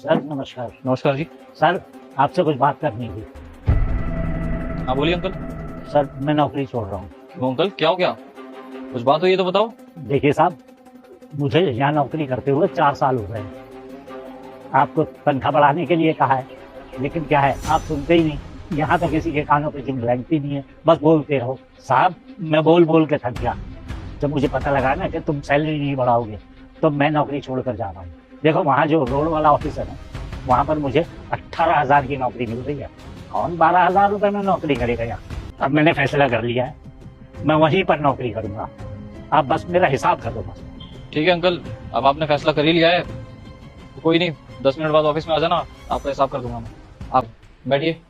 Sir नमस्कार। नमस्कार जी। Sir आपसे कुछ बात करनी थी। हाँ बोलिए अंकल। सर मैं नौकरी छोड़ रहा हूँ। क्यों अंकल, क्या हो गया? कुछ बात हुई है तो बताओ। देखिए साहब, मुझे यहाँ नौकरी करते हुए 4 साल हो गए। आपको तनख्वाह बढ़ाने के लिए कहा है, लेकिन क्या है आप सुनते ही नहीं। यहाँ तो किसी के कानों पे चिंग लगती नहीं है, बस बोलते रहो। साहब मैं बोल बोल के थक गया। जब मुझे पता लगा ना कि तुम सैलरी नहीं बढ़ाओगे तो मैं नौकरी छोड़कर जा रहा हूँ। देखो वहाँ जो रोड वाला ऑफिस है ना, वहाँ पर मुझे 18,000 की नौकरी मिल रही है। कौन 12,000 रुपये में नौकरी करेगा यहाँ। अब मैंने फैसला कर लिया है, मैं वहीं पर नौकरी करूंगा। आप बस मेरा हिसाब कर दो बस। ठीक है अंकल, अब आपने फैसला कर ही लिया है तो कोई नहीं, 10 मिनट बाद ऑफिस में आ जाना, आपका हिसाब कर दूंगा मैं। आप बैठिए।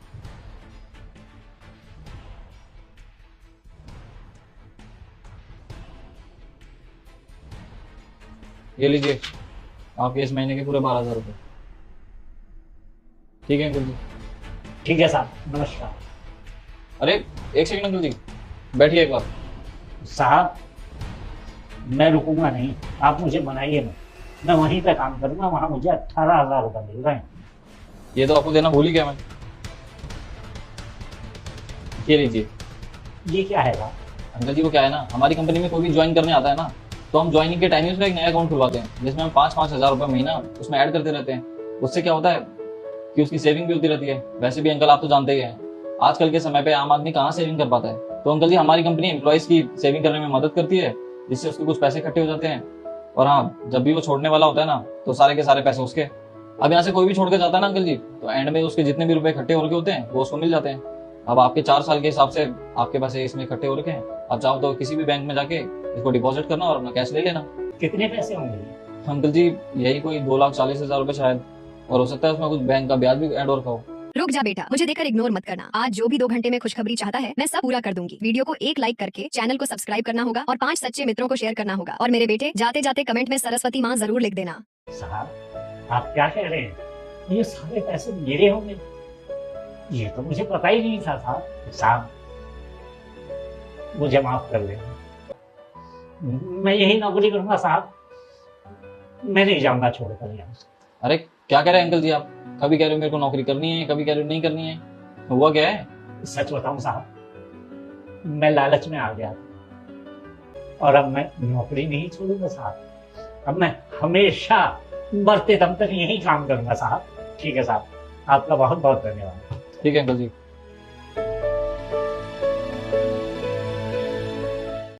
ये लीजिए आपके इस महीने के पूरे 12,000 रुपये। ठीक है अंकल जी। ठीक है साहब, नमस्कार। अरे एक सेकंड अंकल जी, बैठिए एक बार। साहब मैं रुकूंगा नहीं, आप मुझे मनाइए मत। मैं वहीं पे काम करूंगा, वहां मुझे 18,000 रुपये मिल रहे हैं। ये तो आपको देना भूल ही गया मैं। ये लीजिए। ये क्या है साहब? अंकल जी वो क्या है ना, हमारी कंपनी में कोई भी ज्वाइन करने आता है ना, तो हम ज्वाइनिंग के टाइम ही उसका एक नया अकाउंट खुलवाते हैं, जिसमें हम 5-5 हज़ार रुपये महीना उसमें ऐड करते रहते हैं। उससे क्या होता है कि उसकी सेविंग भी होती रहती है। वैसे भी अंकल आप तो जानते ही हैं, आजकल के समय पे आम आदमी कहाँ सेविंग कर पाता है। तो अंकल जी हमारी कंपनी एम्प्लॉयज की सेविंग करने में मदद करती है, जिससे उसके कुछ पैसे इकट्ठे हो जाते हैं। और हाँ, जब भी वो छोड़ने वाला होता है ना, तो सारे के सारे पैसे उसके। अब यहाँ से कोई भी छोड़ के जाता है ना अंकल जी, तो एंड में उसके जितने भी रुपए इकट्ठे हो रखे होते हैं वो उसको मिल जाते हैं। अब आपके 4 साल के हिसाब से आपके पैसे इसमें इकट्ठे हो रखे हैं। आप चाहो तो किसी भी बैंक में जाके इसको डिपॉजिट करना और अपना कैश ले लेना। कितने पैसे होंगे? अंकल जी यही कोई 2,40,000 रुपए शायद, और हो सकता है उसमें कुछ बैंक का ब्याज भी ऐड हो रखा हो। रुक जा बेटा, मुझे देखकर इग्नोर मत करना। आज जो भी 2 घंटे में खुशखबरी चाहता है मैं सब पूरा कर दूंगी। वीडियो को एक लाइक करके चैनल को सब्सक्राइब करना होगा और 5 सच्चे मित्रों को शेयर करना होगा। और मेरे बेटे जाते जाते कमेंट में सरस्वती माँ जरूर लिख देना। साहब आप क्या कह रहे हैं? ये सारे पैसे मेरे होंगे? ये तो मुझे पता ही नहीं था साहब। साहब मुझे माफ कर देना, मैं यही नौकरी करूंगा साहब। मैं नहीं जाऊंगा छोड़कर यहाँ। अरे क्या कह रहे हैं अंकल जी आप? कभी कह रहे हो मेरे को नौकरी करनी है, कभी कह रहे हो नहीं करनी है। हुआ क्या है? सच बताऊं साहब, मैं लालच में आ गया था और अब मैं नौकरी नहीं छोड़ूंगा साहब। अब मैं हमेशा मरते दम तक यही काम करूंगा साहब। ठीक है साहब, आपका बहुत बहुत धन्यवाद। ठीक है अंकल जी।